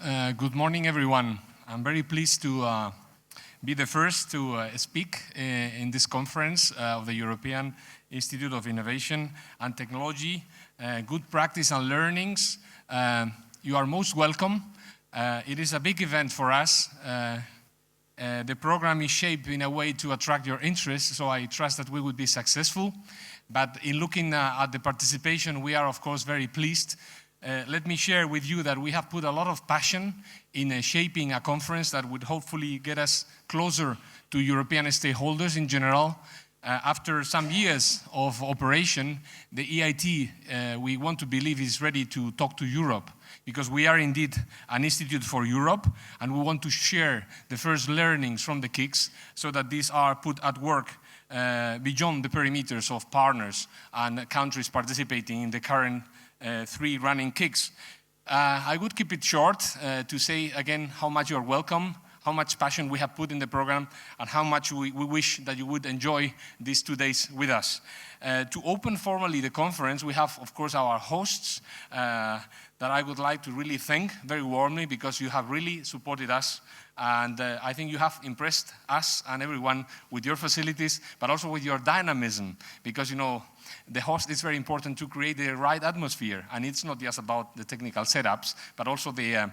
Good morning, everyone. I'm very pleased to be the first to speak in this conference of the European Institute of Innovation and Technology. Good practice and learnings. You are most welcome. It is a big event for us. The program is shaped in a way to attract your interest, so I trust that we will be successful. But in looking at the participation, we are, of course, very pleased. Let me share with you that we have put a lot of passion in shaping a conference that would hopefully get us closer to European stakeholders in general. After some years of operation, the EIT, we want to believe, is ready to talk to Europe, because we are indeed an institute for Europe, and we want to share the first learnings from the KICs so that these are put at work beyond the perimeters of partners and countries participating in the current 3 running KICs. I would keep it short to say again how much you're welcome, how much passion we have put in the program, and how much we wish that you would enjoy these 2 days with us. To open formally the conference, we have, of course, our hosts that I would like to really thank very warmly, because you have really supported us. And I think you have impressed us and everyone with your facilities, but also with your dynamism, because, you know, the host is very important to create the right atmosphere, and it's not just about the technical setups, but also the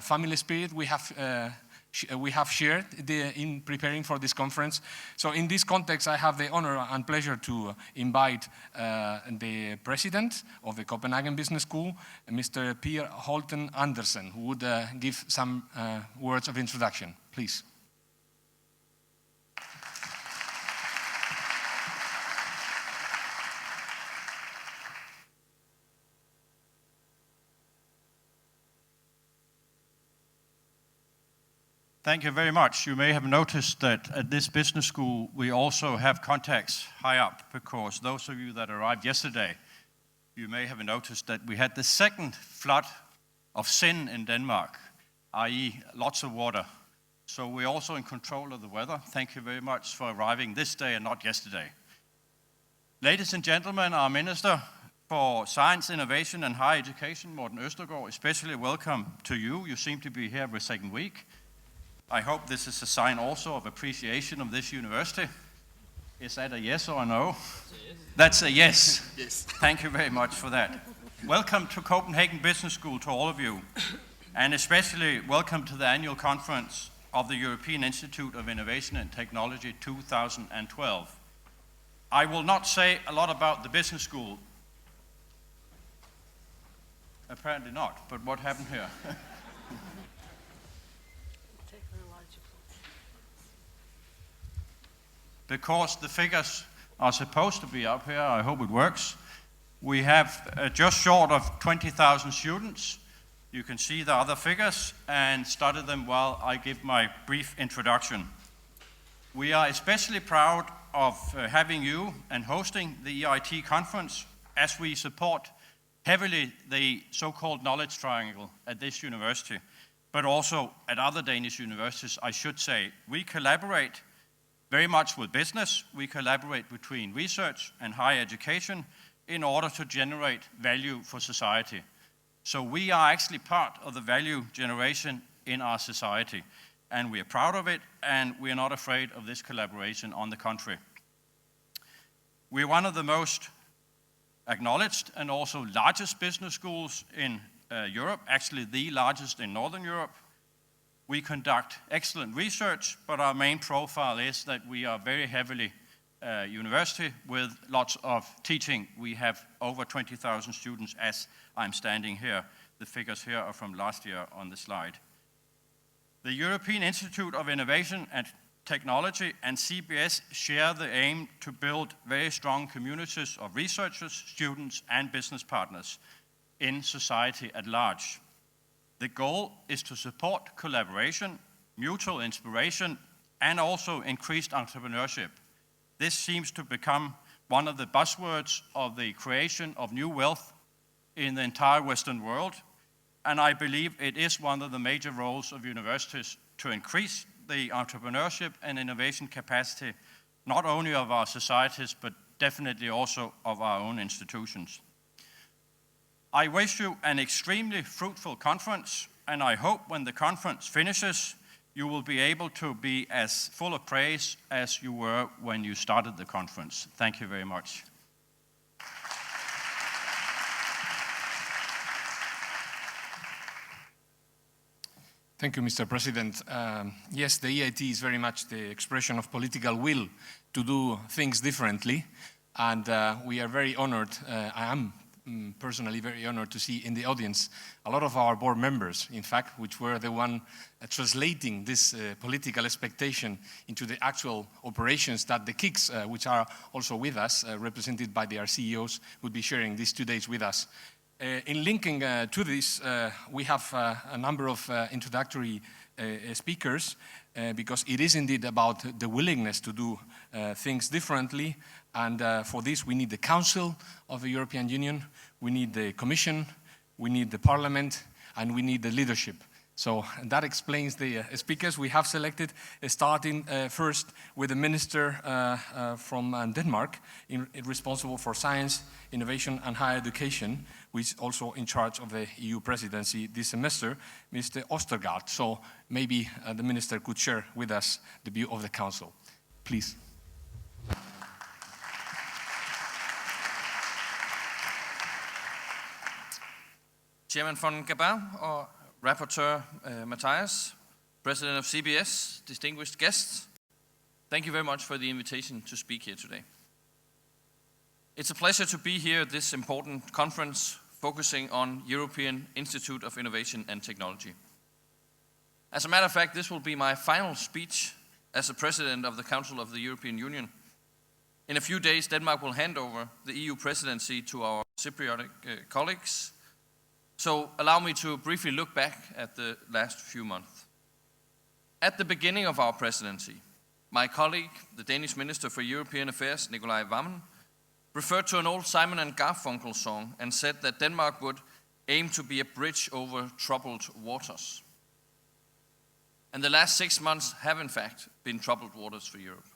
family spirit we have shared in preparing for this conference. So in this context, I have the honor and pleasure to invite the president of the Copenhagen Business School, Mr. Per Holten Andersen, who would give some words of introduction. Please. Thank you very much. You may have noticed that at this business school, we also have contacts high up, because those of you that arrived yesterday, you may have noticed that we had the second flood of sin in Denmark, i.e. lots of water. So we're also in control of the weather. Thank you very much for arriving this day and not yesterday. Ladies and gentlemen, our Minister for Science, Innovation and Higher Education, Morten Østergaard, especially welcome to you. You seem to be here every second week. I hope this is a sign also of appreciation of this university. Is that a yes or a no? That's a yes. Yes. Thank you very much for that. Welcome to Copenhagen Business School to all of you, and especially welcome to the annual conference of the European Institute of Innovation and Technology 2012. I will not say a lot about the business school. Apparently not, but what happened here? Because the figures are supposed to be up here, I hope it works. We have just short of 20,000 students. You can see the other figures and study them while I give my brief introduction. We are especially proud of having you and hosting the EIT conference, as we support heavily the so-called knowledge triangle at this university, but also at other Danish universities, I should say. We collaborate very much with business. We collaborate between research and higher education in order to generate value for society. So we are actually part of the value generation in our society, and we are proud of it, and we are not afraid of this collaboration, on the contrary. We are one of the most acknowledged and also largest business schools in Europe, actually the largest in Northern Europe. We conduct excellent research, but our main profile is that we are very heavily university with lots of teaching. We have over 20,000 students as I'm standing here. The figures here are from last year on the slide. The European Institute of Innovation and Technology and CBS share the aim to build very strong communities of researchers, students, and business partners in society at large. The goal is to support collaboration, mutual inspiration, and also increased entrepreneurship. This seems to become one of the buzzwords of the creation of new wealth in the entire Western world, and I believe it is one of the major roles of universities to increase the entrepreneurship and innovation capacity, not only of our societies, but definitely also of our own institutions. I wish you an extremely fruitful conference and I hope when the conference finishes, you will be able to be as full of praise as you were when you started the conference. Thank you very much. Thank you, Mr. President. Yes, the EIT is very much the expression of political will to do things differently, and we are very honored. I am personally very honored to see in the audience a lot of our board members, in fact, which were the one translating this political expectation into the actual operations that the KICs, which are also with us, represented by their CEOs, would be sharing these 2 days with us. In linking to this, we have a number of introductory speakers because it is indeed about the willingness to do things differently, and for this we need the Council of the European Union, we need the Commission, we need the Parliament, and we need the leadership. So that explains the speakers we have selected, starting first with the minister from Denmark, responsible for science, innovation and higher education, which is also in charge of the EU presidency this semester, Mr. Ostergaard. So maybe the minister could share with us the view of the Council. Please. Chairman von Gabin, or Rapporteur Matthias, President of CBS, distinguished guests, thank you very much for the invitation to speak here today. It's a pleasure to be here at this important conference focusing on European Institute of Innovation and Technology. As a matter of fact, this will be my final speech as the President of the Council of the European Union. In a few days, Denmark will hand over the EU presidency to our Cypriot colleagues. So allow me to briefly look back at the last few months. At the beginning of our presidency, my colleague, the Danish Minister for European Affairs, Nicolai Wammen, referred to an old Simon and Garfunkel song and said that Denmark would aim to be a bridge over troubled waters. And the last 6 months have in fact been troubled waters for Europe.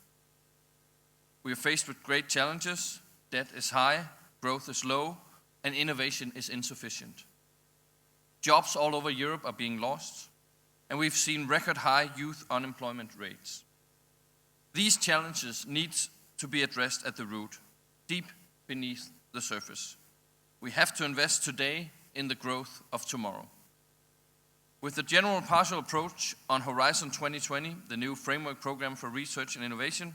We are faced with great challenges, debt is high, growth is low, and innovation is insufficient. Jobs all over Europe are being lost, and we've seen record high youth unemployment rates. These challenges need to be addressed at the root, deep beneath the surface. We have to invest today in the growth of tomorrow. With the general partial approach on Horizon 2020, the new framework program for research and innovation,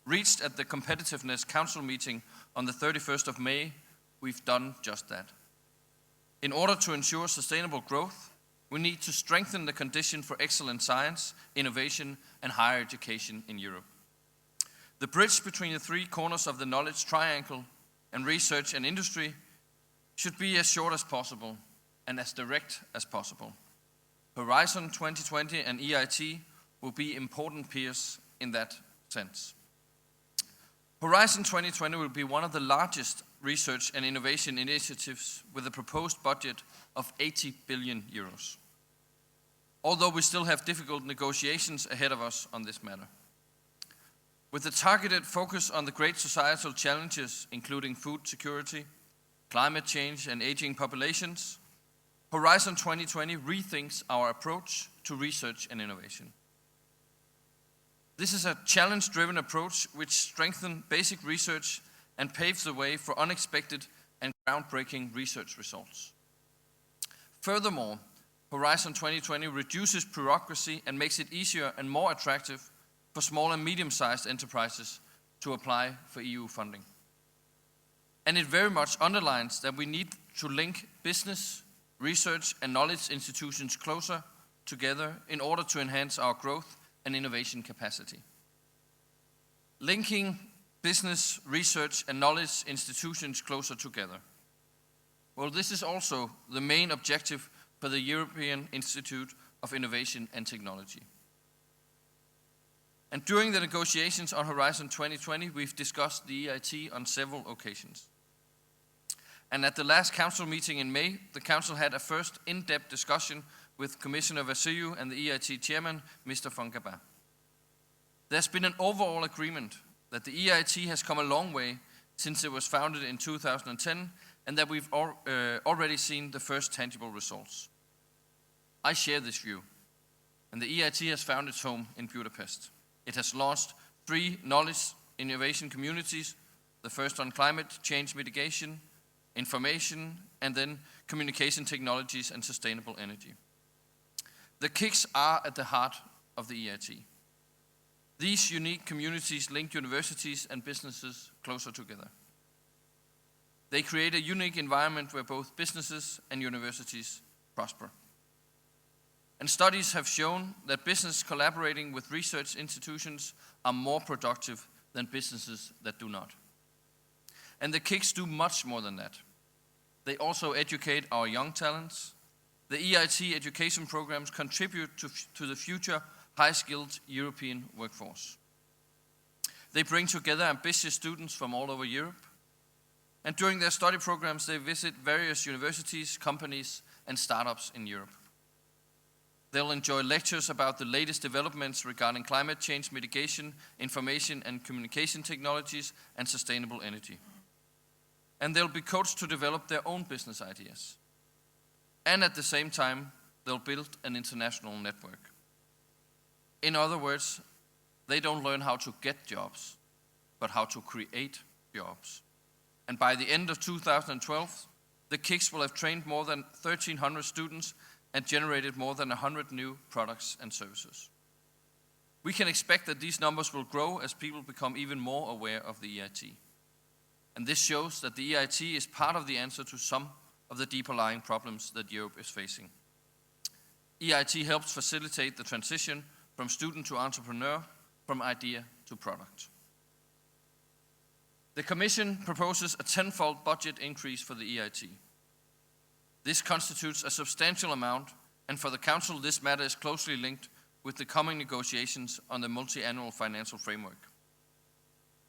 reached at the Competitiveness Council meeting on the 31st of May, we've done just that. In order to ensure sustainable growth, we need to strengthen the condition for excellent science, innovation, and higher education in Europe. The bridge between the three corners of the knowledge triangle and research and industry should be as short as possible and as direct as possible. Horizon 2020 and EIT will be important peers in that sense. Horizon 2020 will be one of the largest research and innovation initiatives with a proposed budget of 80 billion euros. Although we still have difficult negotiations ahead of us on this matter. With the targeted focus on the great societal challenges, including food security, climate change and aging populations, Horizon 2020 rethinks our approach to research and innovation. This is a challenge-driven approach which strengthens basic research and paves the way for unexpected and groundbreaking research results. Furthermore, Horizon 2020 reduces bureaucracy and makes it easier and more attractive for small and medium-sized enterprises to apply for EU funding. And it very much underlines that we need to link business, research and knowledge institutions closer together in order to enhance our growth and innovation capacity. Linking business, research and knowledge institutions closer together. Well, this is also the main objective for the European Institute of Innovation and Technology. And during the negotiations on Horizon 2020, we've discussed the EIT on several occasions. And at the last Council meeting in May, the Council had a first in-depth discussion with Commissioner Vassiliou and the EIT Chairman, Mr. von Gabin. There's been an overall agreement that the EIT has come a long way since it was founded in 2010 and that we've already seen the first tangible results. I share this view, and the EIT has found its home in Budapest. It has launched 3 knowledge innovation communities, the first on climate change mitigation, information, and then communication technologies and sustainable energy. The KICs are at the heart of the EIT. These unique communities link universities and businesses closer together. They create a unique environment where both businesses and universities prosper. And studies have shown that business collaborating with research institutions are more productive than businesses that do not. And the KICs do much more than that. They also educate our young talents. The EIT education programs contribute to the future high-skilled European workforce. They bring together ambitious students from all over Europe. And during their study programs, they visit various universities, companies, and startups in Europe. They'll enjoy lectures about the latest developments regarding climate change mitigation, information and communication technologies, and sustainable energy. And they'll be coached to develop their own business ideas. And at the same time, they'll build an international network. In other words, they don't learn how to get jobs, but how to create jobs. And by the end of 2012, the KICs will have trained more than 1,300 students and generated more than 100 new products and services. We can expect that these numbers will grow as people become even more aware of the EIT. And this shows that the EIT is part of the answer to some of the deeper lying problems that Europe is facing. EIT helps facilitate the transition from student to entrepreneur, from idea to product. The Commission proposes a 10-fold budget increase for the EIT. This constitutes a substantial amount, and for the Council, this matter is closely linked with the coming negotiations on the multi-annual financial framework.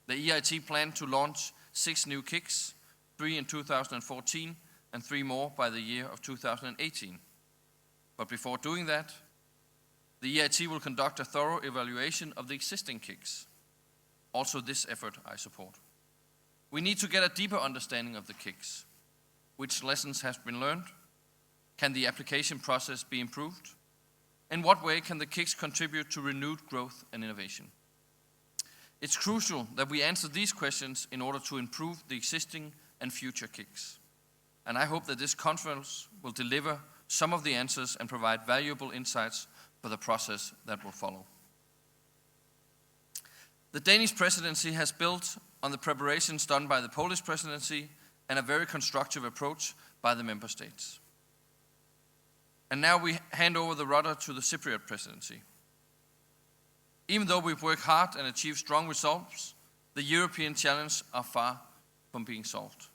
The EIT planned to launch 6 new KICs, 3 in 2014 and 3 more by the year of 2018. But before doing that, the EIT will conduct a thorough evaluation of the existing KICs. Also, this effort I support. We need to get a deeper understanding of the KICs. Which lessons have been learned? Can the application process be improved? In what way can the KICs contribute to renewed growth and innovation? It's crucial that we answer these questions in order to improve the existing and future KICs. And I hope that this conference will deliver some of the answers and provide valuable insights for the process that will follow. The Danish presidency has built on the preparations done by the Polish presidency and a very constructive approach by the member states. And now we hand over the rudder to the Cypriot presidency. Even though we've worked hard and achieved strong results, the European challenges are far from being solved.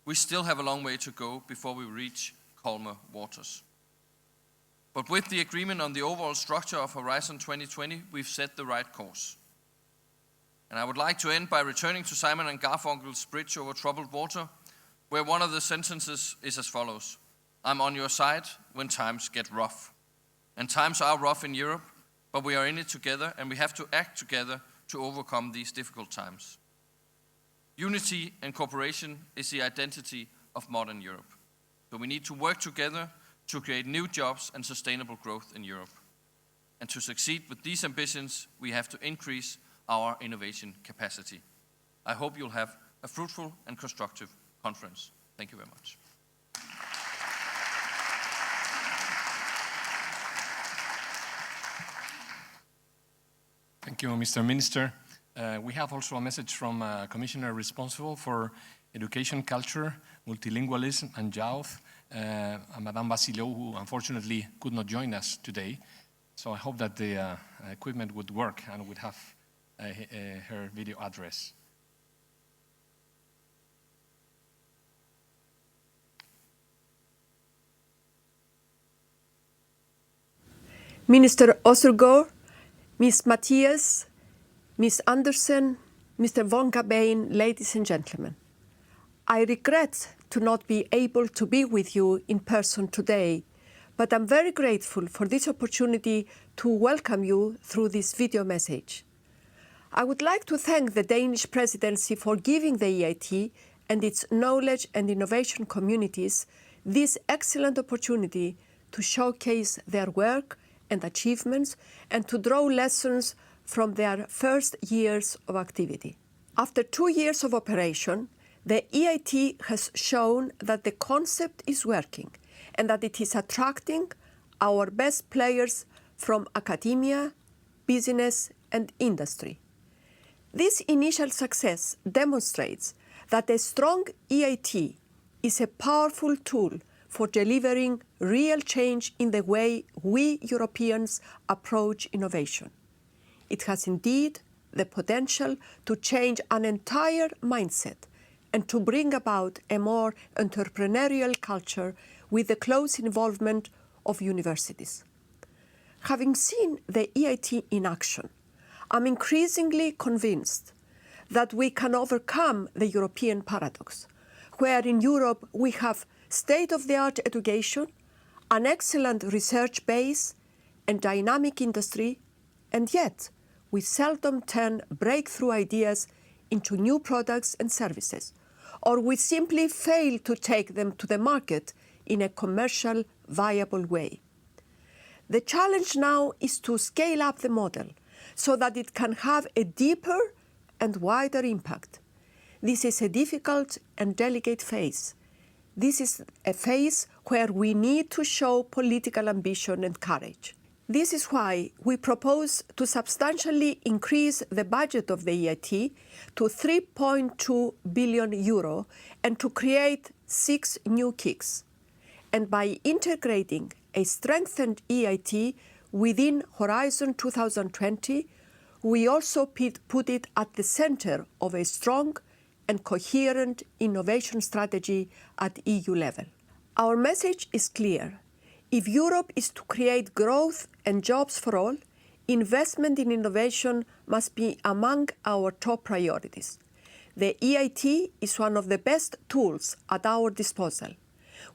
We still have a long way to go before we reach calmer waters. But with the agreement on the overall structure of Horizon 2020, we've set the right course. And I would like to end by returning to Simon and Garfunkel's Bridge Over Troubled Water, where one of the sentences is as follows: "I'm on your side when times get rough." And times are rough in Europe, but we are in it together, and we have to act together to overcome these difficult times. Unity and cooperation is the identity of modern Europe. So we need to work together to create new jobs and sustainable growth in Europe. And to succeed with these ambitions, we have to increase our innovation capacity. I hope you'll have a fruitful and constructive conference. Thank you very much. Thank you, Mr. Minister. We have also a message from a commissioner responsible for education, culture, multilingualism, and youth, Madame Vassilou, who unfortunately could not join us today. So I hope that the equipment would work and would have her video address. Minister Østergaard, Ms. Matthias, Ms. Andersen, Mr. von Gabein, ladies and gentlemen. I regret to not be able to be with you in person today, but I'm very grateful for this opportunity to welcome you through this video message. I would like to thank the Danish presidency for giving the EIT and its knowledge and innovation communities this excellent opportunity to showcase their work and achievements and to draw lessons from their first years of activity. After 2 years of operation, the EIT has shown that the concept is working and that it is attracting our best players from academia, business, and industry. This initial success demonstrates that a strong EIT is a powerful tool for delivering real change in the way we Europeans approach innovation. It has indeed the potential to change an entire mindset and to bring about a more entrepreneurial culture with the close involvement of universities. Having seen the EIT in action, I'm increasingly convinced that we can overcome the European paradox, where in Europe we have state-of-the-art education, an excellent research base, and dynamic industry, and yet we seldom turn breakthrough ideas into new products and services, or we simply fail to take them to the market in a commercial, viable way. The challenge now is to scale up the model so that it can have a deeper and wider impact. This is a difficult and delicate phase. This is a phase where we need to show political ambition and courage. This is why we propose to substantially increase the budget of the EIT to 3.2 billion euro and to create 6 new KICs. And by integrating a strengthened EIT within Horizon 2020, we also put it at the center of a strong and coherent innovation strategy at EU level. Our message is clear. If Europe is to create growth and jobs for all, investment in innovation must be among our top priorities. The EIT is one of the best tools at our disposal.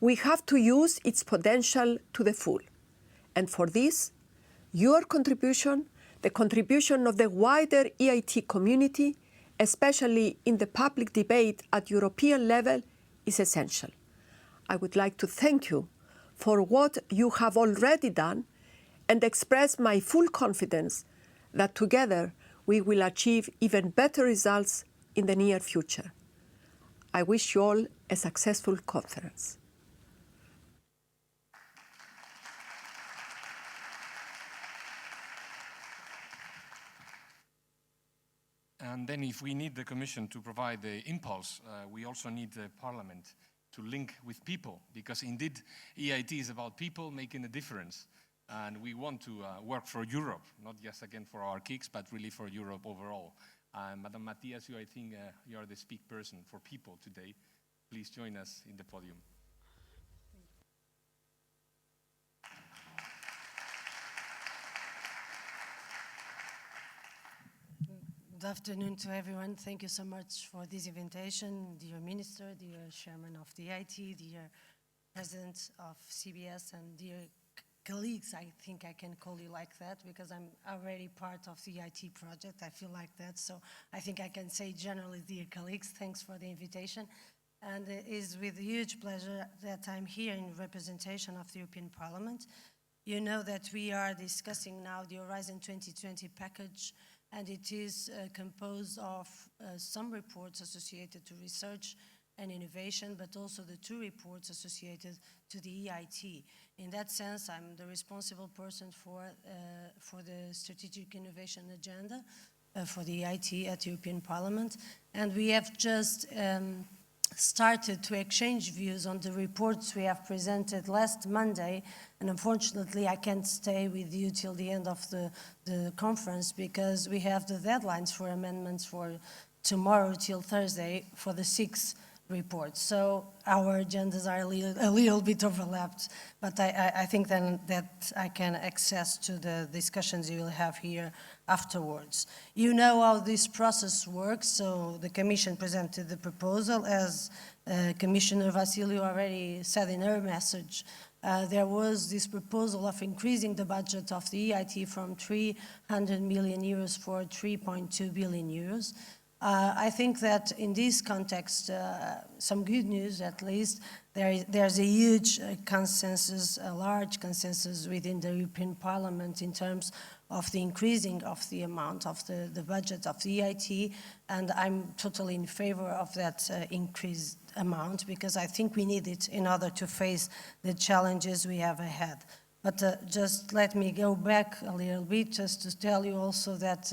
We have to use its potential to the full. And for this, your contribution, the contribution of the wider EIT community, especially in the public debate at European level, is essential. I would like to thank you for what you have already done and express my full confidence that together we will achieve even better results in the near future. I wish you all a successful conference. And then if we need the Commission to provide the impulse, we also need the Parliament to link with people, because indeed EIT is about people making a difference. And we want to work for Europe, not just again for our KICs, but really for Europe overall. Madam Matthias, I think you are the speak person for people today. Please join us in the podium. Good afternoon to everyone. Thank you so much for this invitation, dear Minister, dear Chairman of the EIT, dear President of CBS, and dear colleagues. I think I can call you like that because I'm already part of the EIT project. I feel like that, so I think I can say generally, dear colleagues, thanks for the invitation. And it is with huge pleasure that I'm here in representation of the European Parliament. You know that we are discussing now the Horizon 2020 package, and it is composed of some reports associated to research and innovation, but also the 2 reports associated to the EIT. In that sense, I'm the responsible person for the strategic innovation agenda for the EIT at the European Parliament. And we have just started to exchange views on the reports we have presented last Monday, and unfortunately I can't stay with you till the end of the conference because we have the deadlines for amendments for tomorrow till Thursday for the 6 reports. So our agendas are a little bit overlapped, but I think then that I can access to the discussions you will have here afterwards. You know how this process works, so the Commission presented the proposal. As Commissioner Vassiliou already said in her message, there was this proposal of increasing the budget of the EIT from 300 million euros for 3.2 billion euros. I think that in this context, some good news at least, there's a huge consensus, a large consensus within the European Parliament in terms of the increasing of the amount of the budget of the EIT, and I'm totally in favor of that increased amount because I think we need it in order to face the challenges we have ahead. But just let me go back a little bit just to tell you also that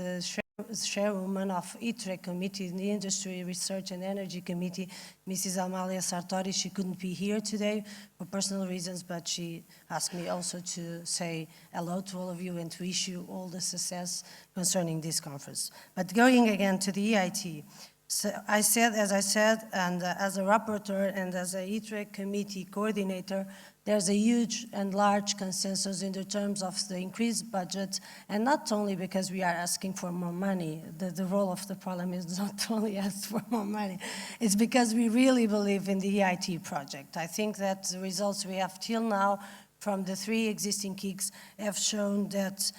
chairwoman of ITRE committee, in the Industry, Research and Energy Committee, Mrs. Amalia Sartori, she couldn't be here today for personal reasons, but she asked me also to say hello to all of you and to wish you all the success concerning this conference. But going again to the EIT, so as I said, and as a rapporteur and as a ITRE committee coordinator, there's a huge and large consensus in the terms of the increased budget, and not only because we are asking for more money. The role of the Parliament is not only ask for more money, it's because we really believe in the EIT project. I think that the results we have till now from the 3 existing KICs have shown that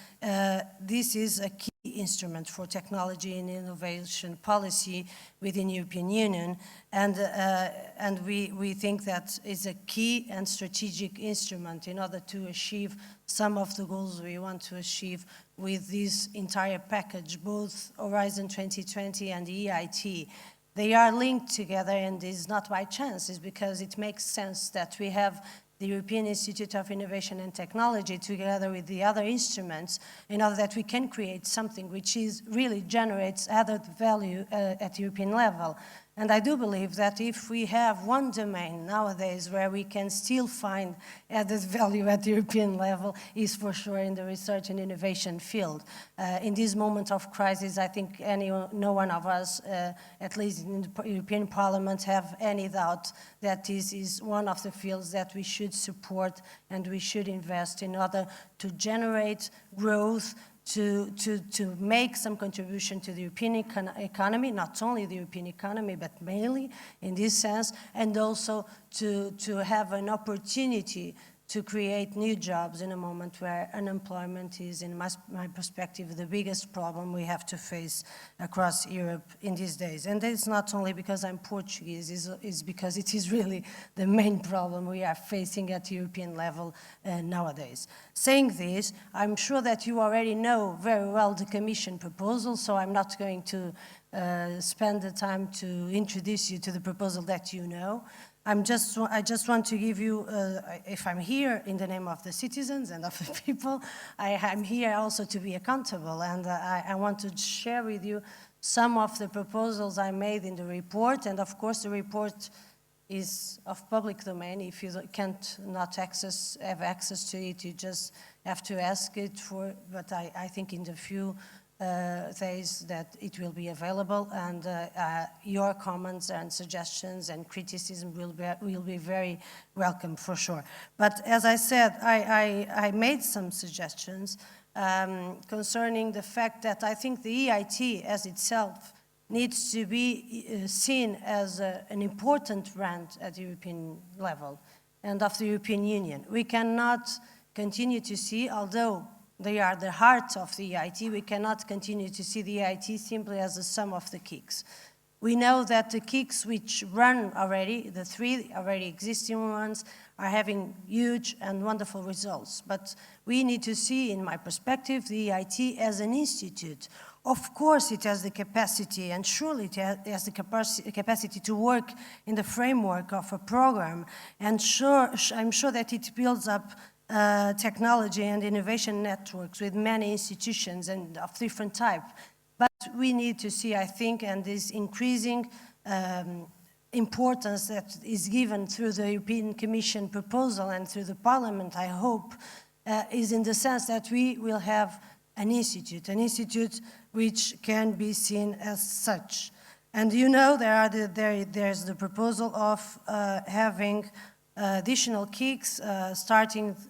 this is a key instrument for technology and innovation policy within the European Union, and we think that is a key and strategic instrument in order to achieve some of the goals we want to achieve with this entire package, both Horizon 2020 and the EIT. They are linked together, and it's not by chance, it's because it makes sense that we have the European Institute of Innovation and Technology together with the other instruments in order that we can create something which really generates added value at European level. And I do believe that if we have one domain nowadays where we can still find added value at the European level is for sure in the research and innovation field. In this moment of crisis, I think no one of us, at least in the European Parliament, have any doubt that this is one of the fields that we should support and we should invest in order to generate growth, to make some contribution to the European economy, not only the European economy, but mainly in this sense, and also to have an opportunity to create new jobs in a moment where unemployment is, in my perspective, the biggest problem we have to face across Europe in these days. And it's not only because I'm Portuguese, it's because it is really the main problem we are facing at the European level nowadays. Saying this, I'm sure that you already know very well the Commission proposal, so I'm not going to spend the time to introduce you to the proposal that you know. I just want to give you, if I'm here in the name of the citizens and of the people, I'm here also to be accountable, and I want to share with you some of the proposals I made in the report, and of course the report is of public domain. If you can't not have access to it, you just have to ask it for, but I think in the few days that it will be available, and your comments and suggestions and criticism will be very welcome for sure. But as I said, I made some suggestions concerning the fact that I think the EIT as itself needs to be seen as an important brand at the European level and of the European Union. We cannot continue to see, although they are the heart of the EIT, we cannot continue to see the EIT simply as a sum of the KICs. We know that the KICs which run already, the 3 already existing ones, are having huge and wonderful results. But we need to see, in my perspective, the EIT as an institute. Of course it has the capacity, and surely it has the capacity to work in the framework of a program, and I'm sure that it builds up technology and innovation networks with many institutions and of different type. But we need to see, I think, and this increasing importance that is given through the European Commission proposal and through the Parliament, I hope, is in the sense that we will have an institute which can be seen as such. And you know, there's the proposal of having additional KICs,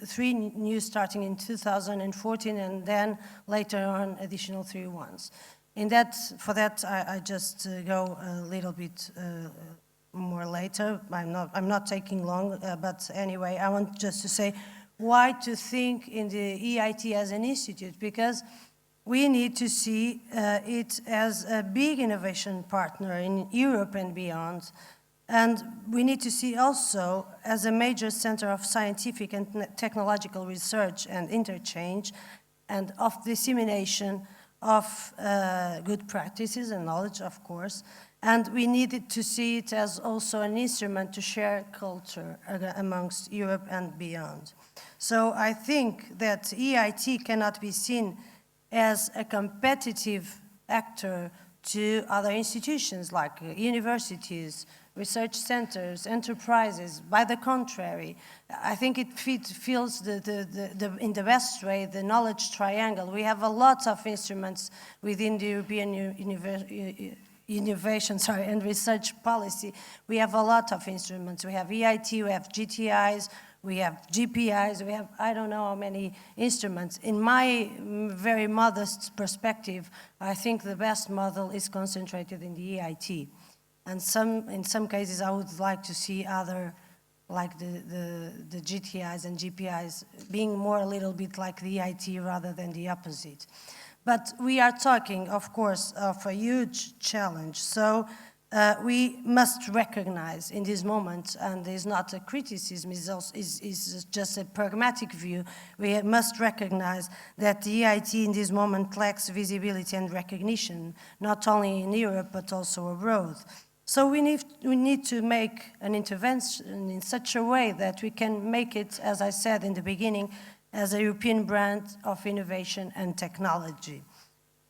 3 new starting in 2014, and then later on additional 3 ones. For that, I just go a little bit more later. I'm not taking long, but anyway, I want just to say why to think in the EIT as an institute, because we need to see it as a big innovation partner in Europe and beyond. And we need to see also as a major center of scientific and technological research and interchange and of dissemination of good practices and knowledge, of course. And we needed to see it as also an instrument to share culture amongst Europe and beyond. So I think that EIT cannot be seen as a competitive actor to other institutions like universities, research centers, enterprises. By the contrary, I think it feels in the best way the knowledge triangle. We have a lot of instruments within the European innovation and research policy. We have a lot of instruments. We have EIT, we have GTIs, we have GPIs, we have I don't know how many instruments. In my very modest perspective, I think the best model is concentrated in the EIT. And in some cases, I would like to see other, like the GTIs and GPIs, being more a little bit like the EIT rather than the opposite. But we are talking, of course, of a huge challenge. So we must recognize in this moment, and it's not a criticism, it's just a pragmatic view, we must recognize that the EIT in this moment lacks visibility and recognition, not only in Europe, but also abroad. So we need to make an intervention in such a way that we can make it, as I said in the beginning, as a European brand of innovation and technology.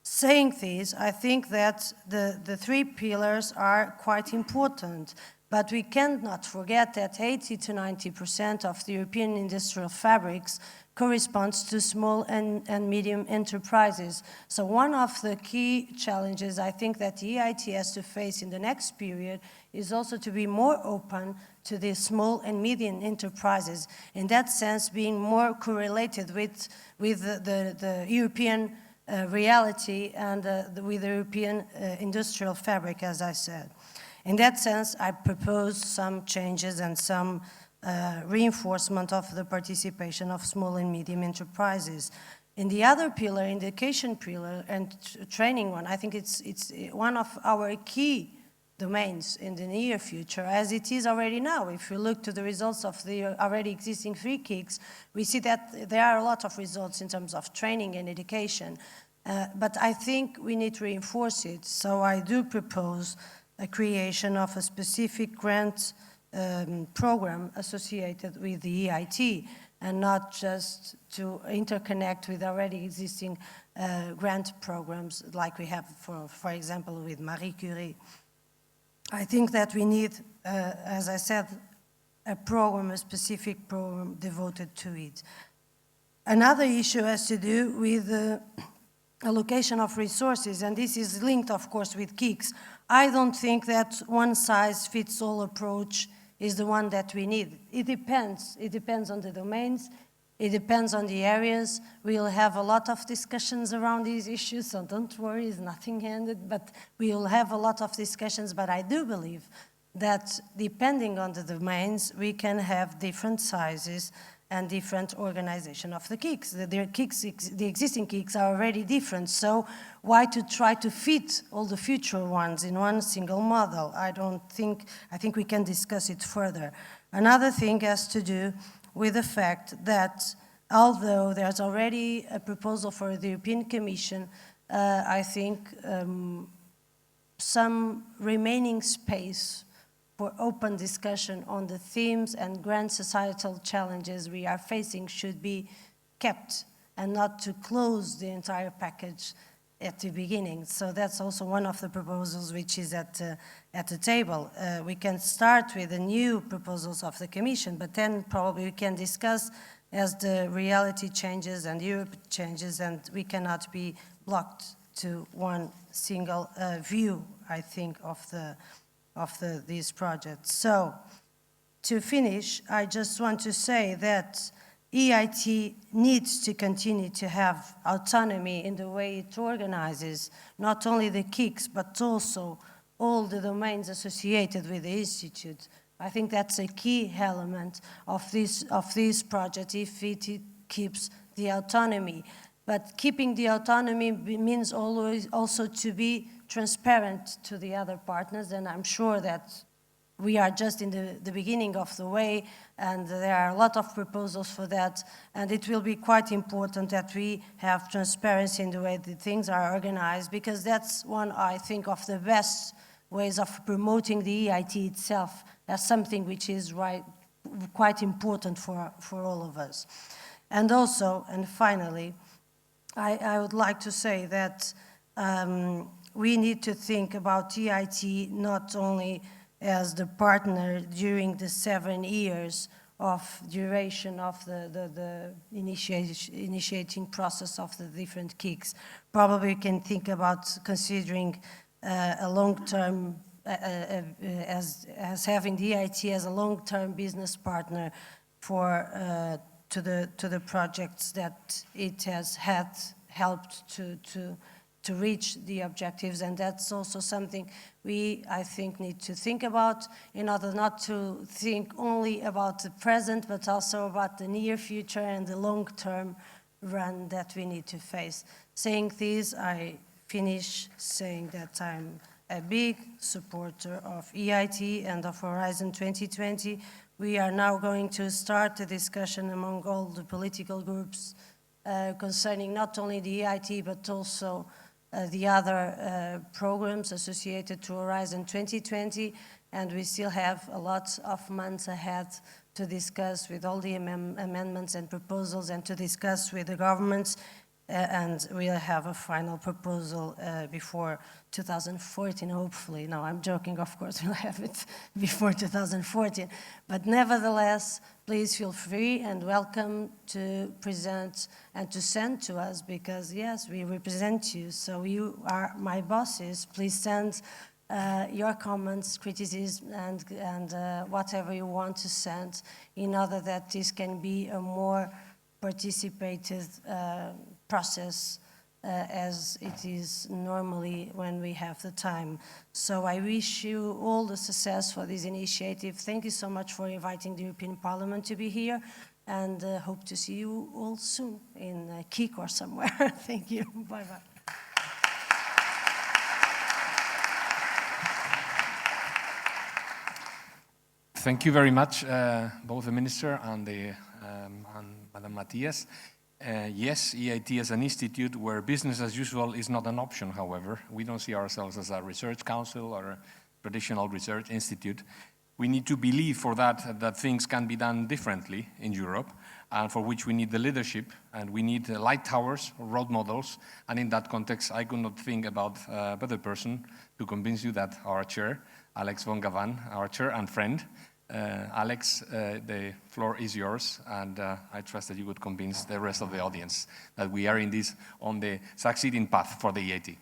Saying this, I think that the three pillars are quite important, but we cannot forget that 80 to 90% of the European industrial fabrics corresponds to small and medium enterprises. So one of the key challenges I think that the EIT has to face in the next period is also to be more open to the small and medium enterprises. In that sense, being more correlated with the European reality and with the European industrial fabric, as I said. In that sense, I propose some changes and some reinforcement of the participation of small and medium enterprises. In the other pillar, in the education pillar and training one, I think it's one of our key domains in the near future, as it is already now. If we look to the results of the already existing 3 KICs, we see that there are a lot of results in terms of training and education. But I think we need to reinforce it. So I do propose a creation of a specific grant program associated with the EIT, and not just to interconnect with already existing grant programs like we have, for example, with Marie Curie. I think that we need, as I said, a program, a specific program devoted to it. Another issue has to do with the allocation of resources, and this is linked, of course, with KICs. I don't think that one-size-fits-all approach is the one that we need. It depends. It depends on the domains. It depends on the areas. We'll have a lot of discussions around these issues, so don't worry, it's nothing ended, but we'll have a lot of discussions. But I do believe that depending on the domains, we can have different sizes and different organization of the KICs. The existing KICs are already different, so why to try to fit all the future ones in one single model? I think we can discuss it further. Another thing has to do with the fact that although there's already a proposal for the European Commission, I think some remaining space for open discussion on the themes and grand societal challenges we are facing should be kept, and not to close the entire package at the beginning. So that's also one of the proposals which is at the table. We can start with the new proposals of the Commission, but then probably we can discuss as the reality changes and Europe changes, and we cannot be blocked to one single view, I think, of these projects. So, to finish, I just want to say that EIT needs to continue to have autonomy in the way it organizes not only the KICs, but also all the domains associated with the Institute. I think that's a key element of this project, if it keeps the autonomy. But keeping the autonomy means always also to be transparent to the other partners, and I'm sure that we are just in the beginning of the way, and there are a lot of proposals for that, and it will be quite important that we have transparency in the way that things are organized, because that's one, I think, of the best ways of promoting the EIT itself as something which is quite important for all of us. And also, and finally, I would like to say that we need to think about EIT not only as the partner during the 7 years of duration of the initiating process of the different KICs. Probably we can think about considering a long-term, as having the EIT as a long-term business partner for to the projects that it has helped to reach the objectives, and that's also something we, I think, need to think about in order not to think only about the present, but also about the near future and the long-term run that we need to face. Saying this, I finish saying that I'm a big supporter of EIT and of Horizon 2020. We are now going to start a discussion among all the political groups concerning not only the EIT, but also the other programs associated to Horizon 2020, and we still have a lot of months ahead to discuss with all the amendments and proposals and to discuss with the governments, and we'll have a final proposal before 2014, hopefully. No, I'm joking, of course, we'll have it before 2014. But nevertheless, please feel free and welcome to present and to send to us, because yes, we represent you, so you are my bosses. Please send your comments, criticism, and whatever you want to send, in order that this can be a more participated process as it is normally when we have the time. So I wish you all the success for this initiative. Thank you so much for inviting the European Parliament to be here, and hope to see you all soon in KIC or somewhere. Thank you. Bye-bye. Thank you very much, both the Minister and Madam Matthias. Yes, EIT is an institute where business as usual is not an option, however. We don't see ourselves as a research council or a traditional research institute. We need to believe for that things can be done differently in Europe, and for which we need the leadership, and we need light towers, role models, and in that context, I could not think about a better person to convince you that our chair, Alex von Gavan, our chair and friend. Alex, the floor is yours, and I trust that you would convince the rest of the audience that we are on the succeeding path for the EIT.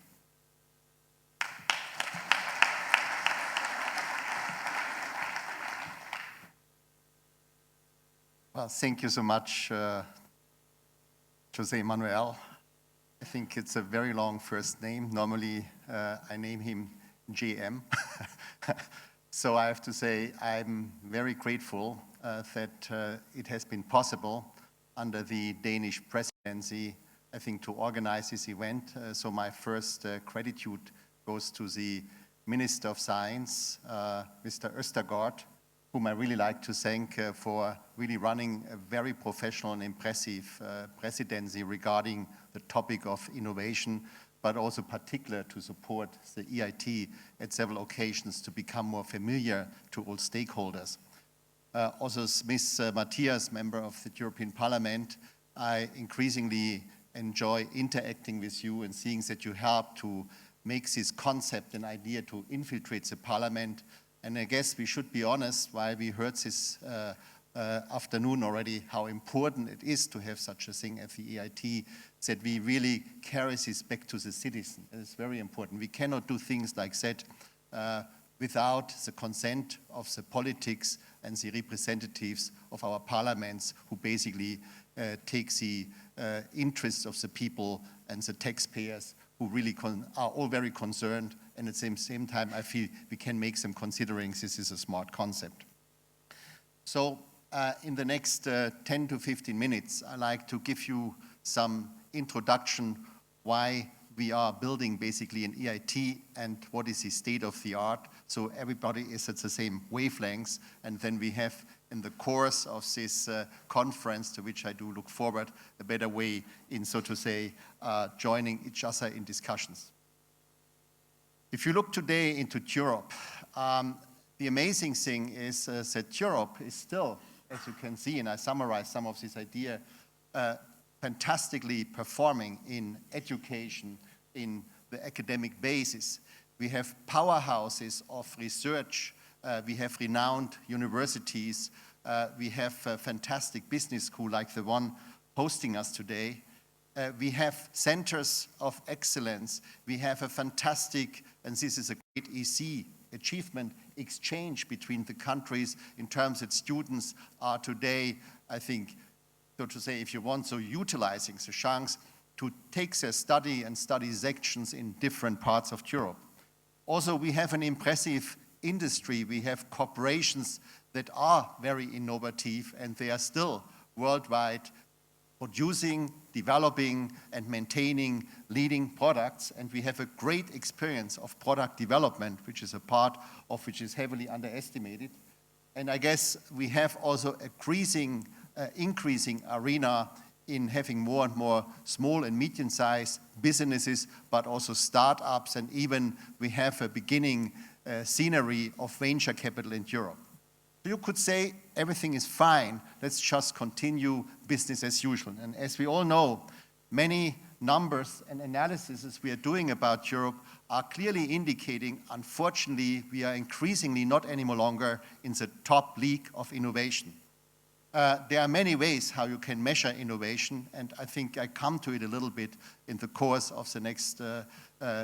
Well, thank you so much, Jose Manuel. I think it's a very long first name. Normally, I name him JM. So I have to say I'm very grateful that it has been possible under the Danish presidency, I think, to organize this event. So my first gratitude goes to the Minister of Science, Mr. Østergaard, whom I really like to thank for really running a very professional and impressive presidency regarding the topic of innovation, but also particular to support the EIT at several occasions to become more familiar to all stakeholders. Also, Ms. Matthias, member of the European Parliament, I increasingly enjoy interacting with you and seeing that you help to make this concept an idea to infiltrate the Parliament. And I guess we should be honest, while we heard this afternoon already, how important it is to have such a thing as the EIT, that we really carry this back to the citizen. It's very important. We cannot do things like that without the consent of the politics and the representatives of our parliaments, who basically take the interests of the people and the taxpayers, who really are all very concerned, and at the same time I feel we can make them considering this is a smart concept. So in the next 10 to 15 minutes, I'd like to give you some introduction why we are building basically an EIT and what is the state of the art, so everybody is at the same wavelengths. And then we have, in the course of this conference, to which I do look forward, a better way in, so to say, joining each other in discussions. If you look today into Europe, the amazing thing is that Europe is still, as you can see, and I summarize some of this idea, fantastically performing in education, in the academic basis. We have powerhouses of research, we have renowned universities, we have a fantastic business school like the one hosting us today. We have centers of excellence, we have a fantastic, and this is a great EC achievement, exchange between the countries in terms that students are today, I think, so to say, if you want, so utilizing the chance to take their study and study sections in different parts of Europe. Also, we have an impressive industry. We have corporations that are very innovative, and they are still worldwide producing, developing, and maintaining leading products. And we have a great experience of product development, which is a part of which is heavily underestimated. And I guess we have also increasing arena in having more and more small and medium-sized businesses, but also startups, and even we have a beginning scenery of venture capital in Europe. So you could say everything is fine, let's just continue business as usual. And as we all know, many numbers and analyses we are doing about Europe are clearly indicating, unfortunately, we are increasingly not any longer in the top league of innovation. There are many ways how you can measure innovation, and I think I come to it a little bit in the course of the next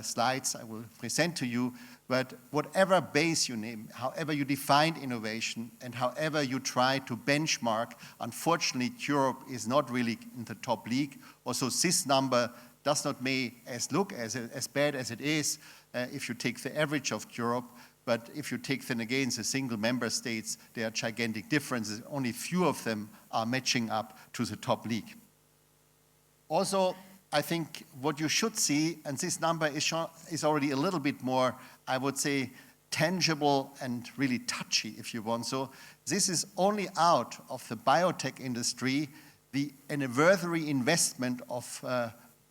slides I will present to you. But whatever base you name, however you define innovation, and however you try to benchmark, unfortunately, Europe is not really in the top league. Also, this number does not look as bad as it is if you take the average of Europe. But if you take then again the single member states, there are gigantic differences. Only few of them are matching up to the top league. Also, I think what you should see, and this number is already a little bit more, I would say, tangible and really touchy, if you want. So this is only out of the biotech industry, the anniversary investment of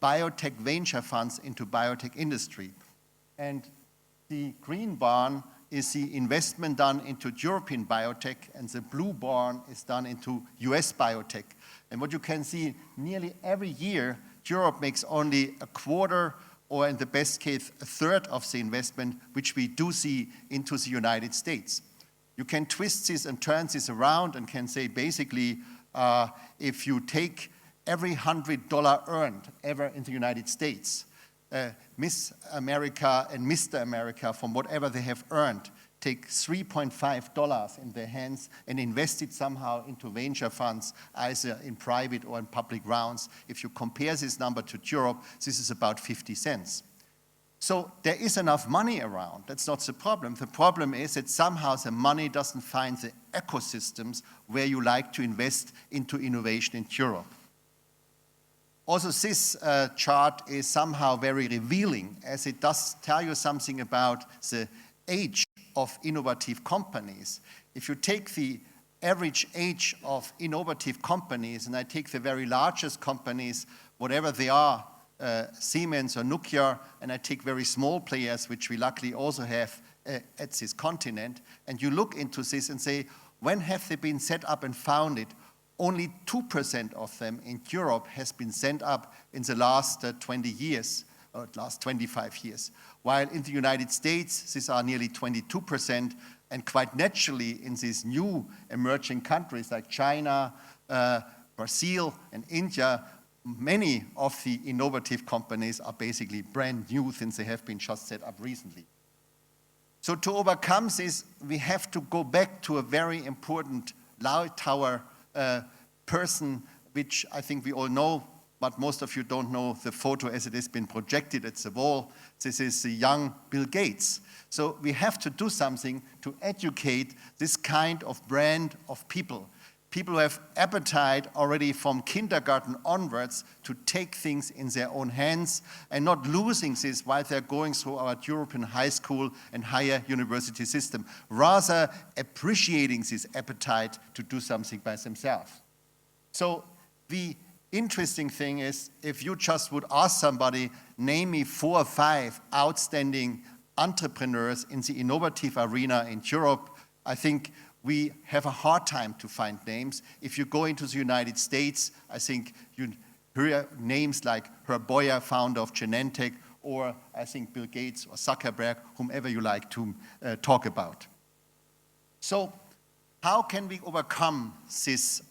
biotech venture funds into biotech industry. And the green bar is the investment done into European biotech, and the blue bar is done into US biotech. And what you can see, nearly every year, Europe makes only a quarter, or in the best case, a third of the investment, which we do see into the United States. You can twist this and turn this around and can say, basically, if you take every $100 earned ever in the United States, Miss America and Mr. America, from whatever they have earned, take $3.5 in their hands and invest it somehow into venture funds, either in private or in public rounds. If you compare this number to Europe, this is about 50 cents. So there is enough money around. That's not the problem. The problem is that somehow the money doesn't find the ecosystems where you like to invest into innovation in Europe. Also, this chart is somehow very revealing, as it does tell you something about the age of innovative companies. If you take the average age of innovative companies, and I take the very largest companies, whatever they are, Siemens or Nokia, and I take very small players, which we luckily also have at this continent, and you look into this and say, when have they been set up and founded? Only 2% of them in Europe has been set up in the last 20 years, or last 25 years. While in the United States, these are nearly 22%, and quite naturally in these new emerging countries like China, Brazil, and India, many of the innovative companies are basically brand new since they have been just set up recently. So to overcome this, we have to go back to a very important light tower person, which I think we all know, but most of you don't know the photo as it has been projected at the wall. This is the young Bill Gates. So we have to do something to educate this kind of brand of people people who have appetite already from kindergarten onwards to take things in their own hands and not losing this while they're going through our European high school and higher university system, rather appreciating this appetite to do something by themselves. So the interesting thing is, if you just would ask somebody, name me 4 or 5 outstanding entrepreneurs in the innovative arena in Europe, I think we have a hard time to find names. If you go into the United States, I think you hear names like Herb Boyer, founder of Genentech, or I think Bill Gates or Zuckerberg, whomever you like to talk about. So how can we overcome this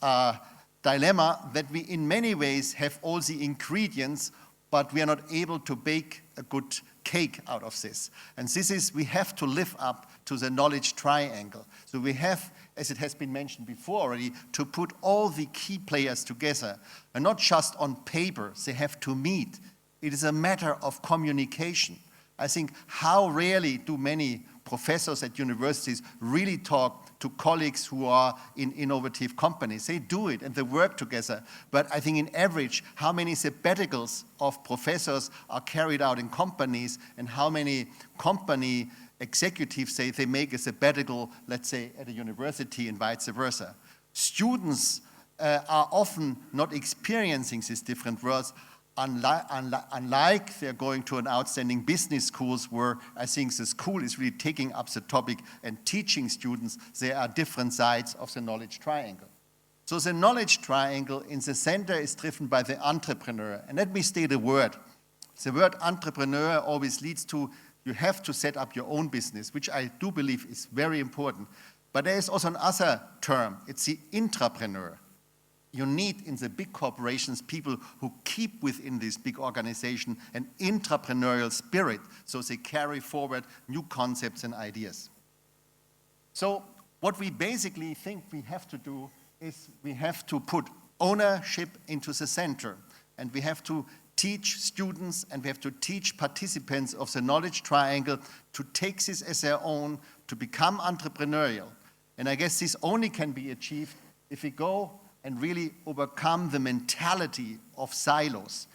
dilemma that we in many ways have all the ingredients, but we are not able to bake a good cake out of this? And this is, we have to live up to the knowledge triangle. So we have, as it has been mentioned before already, to put all the key players together, and not just on paper, they have to meet. It is a matter of communication. I think how rarely do many professors at universities really talk to colleagues who are in innovative companies. They do it and they work together. But I think in average, how many sabbaticals of professors are carried out in companies, and how many company executives say they make a sabbatical, let's say, at a university and vice versa. Students are often not experiencing these different worlds, unlike they're going to an outstanding business schools where I think the school is really taking up the topic and teaching students. There are different sides of the knowledge triangle. So the knowledge triangle in the center is driven by the entrepreneur. And let me state a word. The word entrepreneur always leads to you have to set up your own business, which I do believe is very important. But there is also another term. It's the intrapreneur. You need in the big corporations people who keep within this big organization an intrapreneurial spirit, so they carry forward new concepts and ideas. So what we basically think we have to do is we have to put ownership into the center, and we have to teach students and we have to teach participants of the knowledge triangle to take this as their own, to become entrepreneurial. And I guess this only can be achieved if we go and really overcome the mentality of silos.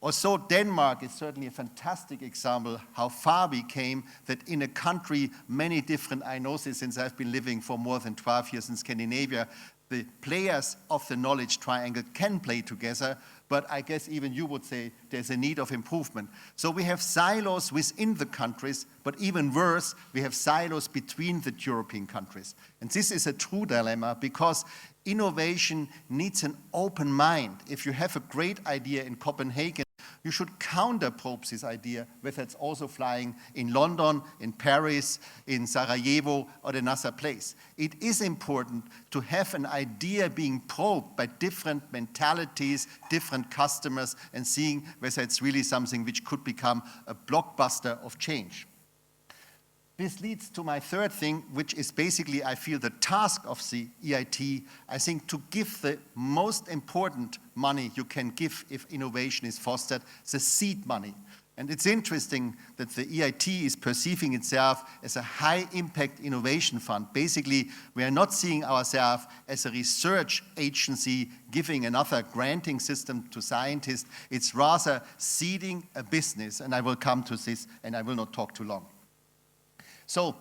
Also, Denmark is certainly a fantastic example how far we came, that in a country, many different, I know this since I've been living for more than 12 years in Scandinavia, the players of the knowledge triangle can play together, but I guess even you would say there's a need of improvement. So we have silos within the countries, but even worse, we have silos between the European countries. And this is a true dilemma, because innovation needs an open mind. If you have a great idea in Copenhagen, you should counter-probe this idea, whether it's also flying in London, in Paris, in Sarajevo, or another place. It is important to have an idea being probed by different mentalities, different customers, and seeing whether it's really something which could become a blockbuster of change. This leads to my third thing, which is basically, I feel, the task of the EIT, I think, to give the most important money you can give if innovation is fostered, the seed money. And it's interesting that the EIT is perceiving itself as a high-impact innovation fund. Basically, we are not seeing ourselves as a research agency giving another granting system to scientists. It's rather seeding a business, and I will come to this, and I will not talk too long. So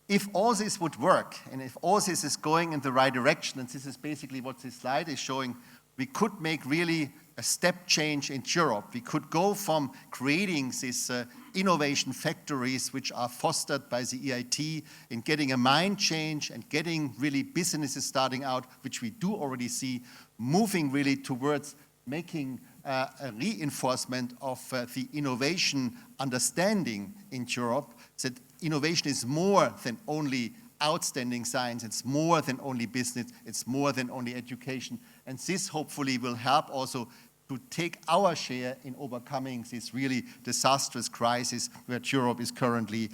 if all this would work, and if all this is going in the right direction, and this is basically what this slide is showing, we could make really a step change in Europe. We could go from creating these innovation factories which are fostered by the EIT in getting a mind change and getting really businesses starting out, which we do already see, moving really towards making a reinforcement of the innovation understanding in Europe, that innovation is more than only outstanding science, it's more than only business, it's more than only education. And this hopefully will help also to take our share in overcoming this really disastrous crisis where Europe is currently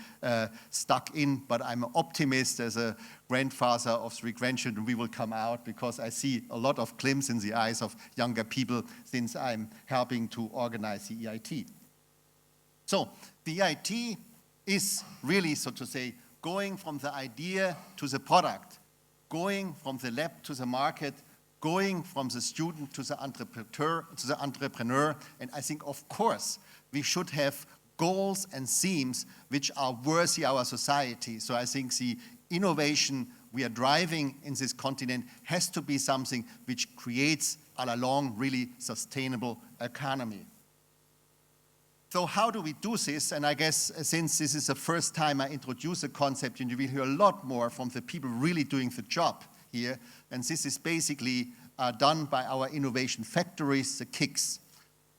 stuck in. But I'm an optimist as a grandfather of 3 grandchildren. We will come out, because I see a lot of glimpse in the eyes of younger people since I'm helping to organize the EIT. So the EIT is really, so to say, going from the idea to the product, going from the lab to the market, going from the student to the entrepreneur. And I think, of course, we should have goals and themes which are worthy our society. So I think the innovation we are driving in this continent has to be something which creates all along really sustainable economy. So how do we do this? And I guess since this is the first time I introduce a concept, and you will hear a lot more from the people really doing the job here. And this is basically done by our innovation factories, the KICs.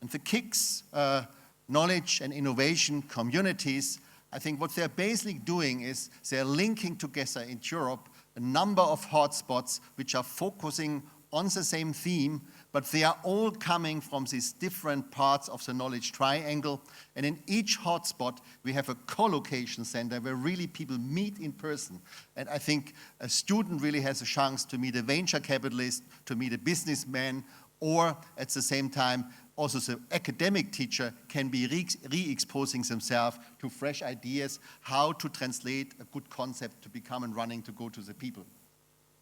And the KICs, knowledge and innovation communities, I think what they're basically doing is they're linking together in Europe a number of hotspots which are focusing on the same theme, but they are all coming from these different parts of the knowledge triangle. And in each hotspot, we have a co-location center where really people meet in person. And I think a student really has a chance to meet a venture capitalist, to meet a businessman, or at the same time, also the academic teacher can be re-exposing themselves to fresh ideas, how to translate a good concept to become and running to go to the people.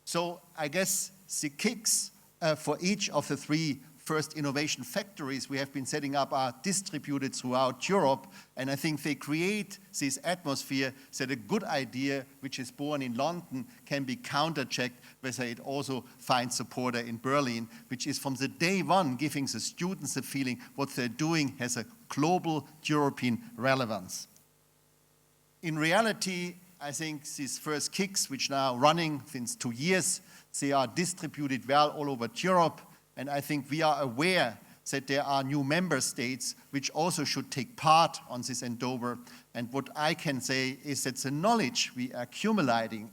So I guess the KICs for each of the three first innovation factories we have been setting up are distributed throughout Europe, and I think they create this atmosphere that a good idea which is born in London can be counter-checked whether it also finds supporter in Berlin, which is from the day one giving the students the feeling what they're doing has a global European relevance. In reality, I think these first KICs, which now running since 2 years, they are distributed well all over Europe. And I think we are aware that there are new member states which also should take part on this endeavor. And what I can say is that the knowledge we are accumulating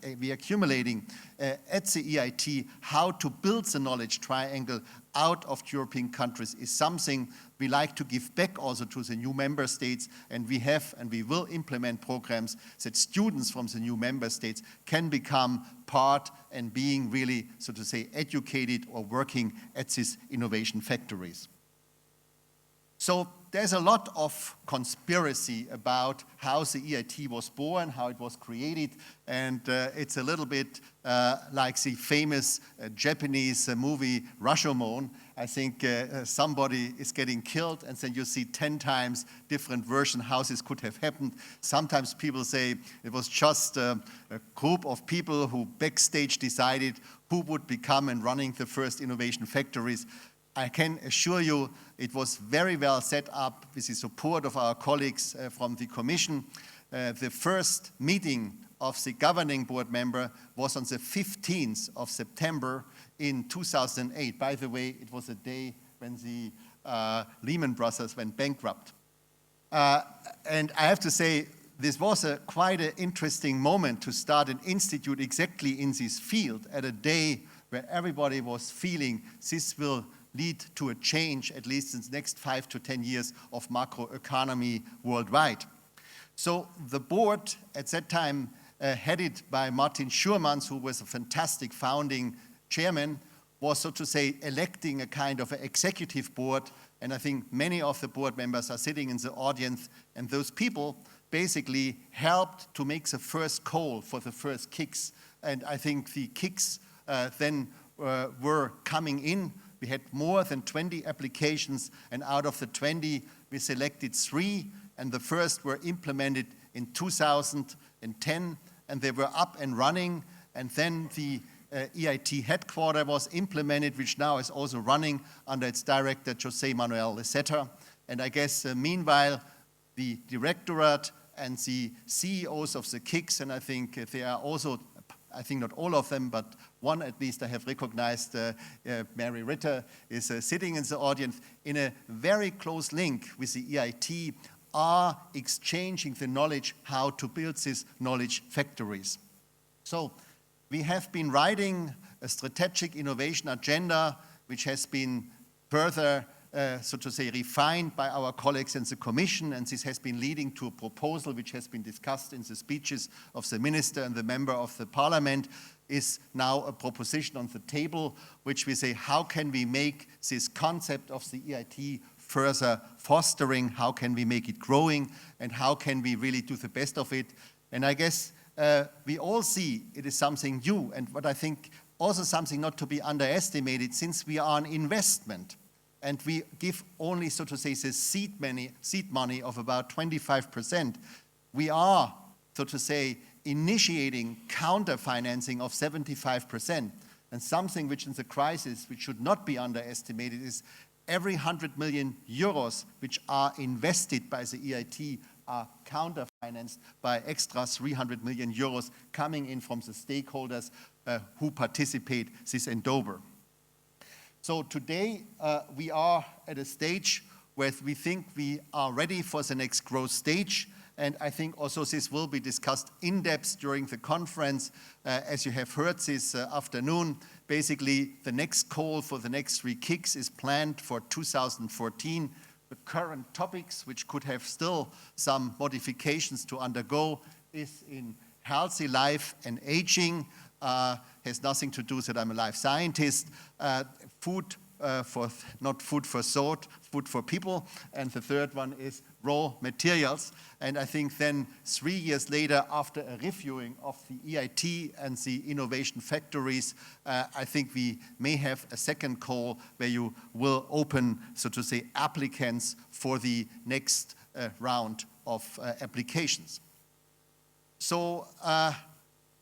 at the EIT, how to build the knowledge triangle out of European countries is something we like to give back also to the new member states. And we have and we will implement programs that students from the new member states can become part and being really, so to say, educated or working at these innovation factories. So there's a lot of conspiracy about how the EIT was born, how it was created, and it's a little bit like the famous Japanese movie Rashomon. I think somebody is getting killed, and then you see 10 times different versions how this could have happened. Sometimes people say it was just a group of people who backstage decided who would become and running the first innovation factories. I can assure you it was very well set up with the support of our colleagues from the Commission. The first meeting of the governing board member was on the 15th of September in 2008. By the way, it was a day when the Lehman Brothers went bankrupt. And I have to say, this was quite an interesting moment to start an institute exactly in this field at a day where everybody was feeling this will lead to a change, at least in the next 5 to 10 years, of macroeconomy worldwide. So the board at that time, headed by Martin Schurmans, who was a fantastic founding chairman, was, so to say, electing a kind of an executive board. And I think many of the board members are sitting in the audience, and those people basically helped to make the first call for the first KICs. And I think the KICs then were coming in. We had more than 20 applications, and out of the 20, we selected 3, and the first were implemented in 2010, and they were up and running, and then the EIT headquarters was implemented, which now is also running under its director, José Manuel Leceta. And I guess meanwhile, the directorate and the CEOs of the KICs, and I think they are also, I think not all of them, but one at least I have recognized, Mary Ritter, is sitting in the audience in a very close link with the EIT, are exchanging the knowledge how to build these knowledge factories. So we have been writing a strategic innovation agenda which has been further so to say, refined by our colleagues in the Commission, and this has been leading to a proposal which has been discussed in the speeches of the Minister and the Member of the Parliament, is now a proposition on the table, which we say, how can we make this concept of the EIT further fostering, how can we make it growing, and how can we really do the best of it? And I guess we all see it is something new, and what I think also something not to be underestimated, since we are an investment and we give only, so to say, the seed money of about 25%. We are, so to say, initiating counter-financing of 75%. And something which in the crisis, which should not be underestimated, is every 100 million euros which are invested by the EIT are counter-financed by extra 300 million euros coming in from the stakeholders who participate this endeavor. So today we are at a stage where we think we are ready for the next growth stage. And I think also this will be discussed in depth during the conference. As you have heard this afternoon, basically the next call for the next 3 kicks is planned for 2014. The current topics, which could have still some modifications to undergo, is in healthy life and aging. Has nothing to do that I'm a life scientist. Food not food for thought, food for people. And the third one is raw materials. And I think then 3 years later, after a reviewing of the EIT and the innovation factories, I think we may have a second call where you will open, so to say, applicants for the next round of applications. So,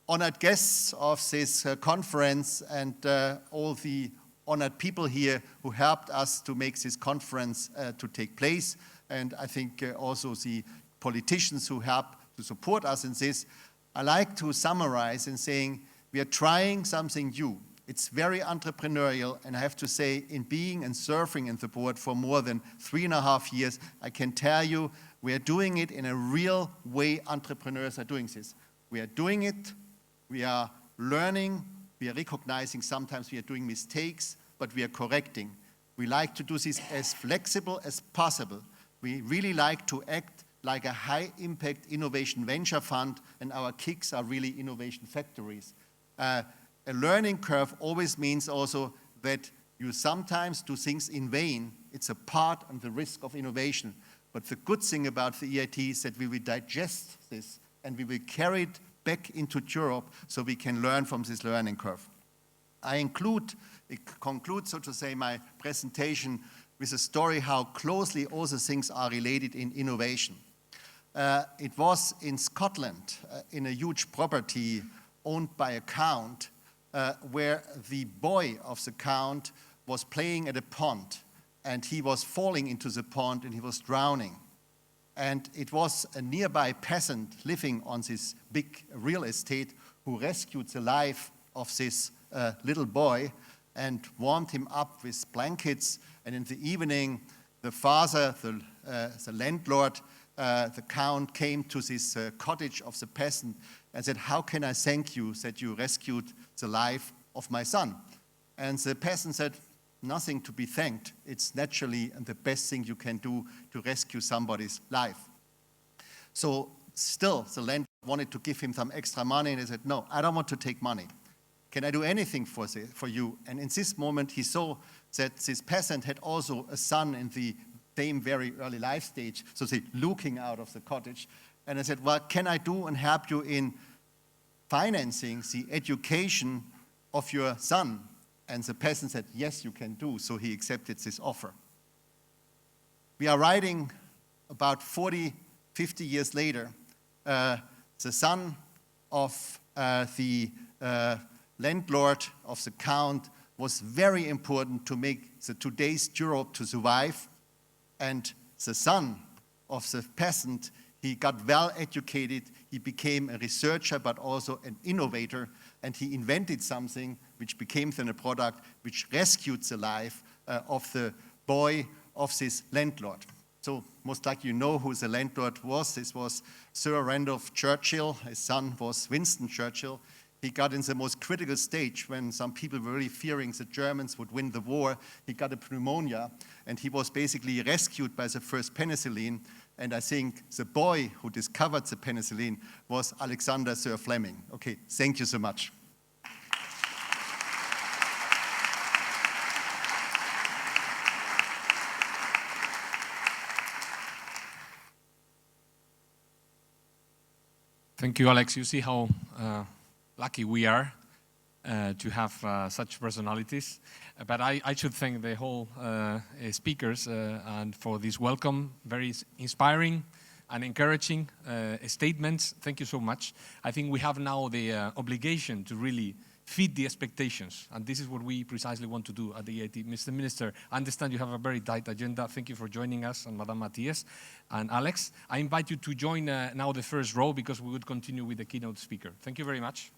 honored guests of this conference and all the honored people here who helped us to make this conference to take place, and I think also the politicians who helped to support us in this. I like to summarize in saying we are trying something new. It's very entrepreneurial, and I have to say, in being and serving in the board for more than 3.5 years, I can tell you we are doing it in a real way entrepreneurs are doing this. We are doing it, we are learning, we are recognizing sometimes we are doing mistakes, but we are correcting. We like to do this as flexible as possible. We really like to act like a high-impact innovation venture fund, and our kicks are really innovation factories. A learning curve always means also that you sometimes do things in vain. It's a part of the risk of innovation. But the good thing about the EIT is that we will digest this and we will carry it back into Europe so we can learn from this learning curve. I conclude, so to say, my presentation with a story how closely all the things are related in innovation. It was in Scotland, in a huge property owned by a count, where the boy of the count was playing at a pond, and he was falling into the pond and he was drowning. And it was a nearby peasant living on this big real estate who rescued the life of this little boy and warmed him up with blankets. And in the evening, the father, the landlord, the count, came to this cottage of the peasant and said, "How can I thank you that you rescued the life of my son?" And the peasant said, "Nothing to be thanked. It's naturally the best thing you can do to rescue somebody's life." So still, the landlord wanted to give him some extra money, and he said, "No, I don't want to take money. Can I do anything for you?" And in this moment, he saw that this peasant had also a son in the same very early life stage, so say, looking out of the cottage. And I said, "Well, can I do and help you in financing the education of your son?" And the peasant said, "Yes, you can do." So he accepted this offer. We are writing about 40, 50 years later. The son of the landlord of the count was very important to make the today's Europe to survive. And the son of the peasant, he got well educated. He became a researcher, but also an innovator. And he invented something which became then a product which rescued the life of the boy of this landlord. So most likely you know who the landlord was. This was Sir Randolph Churchill. His son was Winston Churchill. He got in the most critical stage when some people were really fearing the Germans would win the war. He got a pneumonia, and he was basically rescued by the first penicillin. And I think the boy who discovered the penicillin was Alexander Sir Fleming. Okay, thank you so much. Thank you, Alex. You see how lucky we are to have such personalities. But I should thank the whole speakers and for this welcome, very inspiring and encouraging statements. Thank you so much. I think we have now the obligation to really feed the expectations, and this is what we precisely want to do at the EIT. Mr. Minister, I understand you have a very tight agenda. Thank you for joining us, and Madame Matthias and Alex. I invite you to join now the first row because we would continue with the keynote speaker. Thank you very much.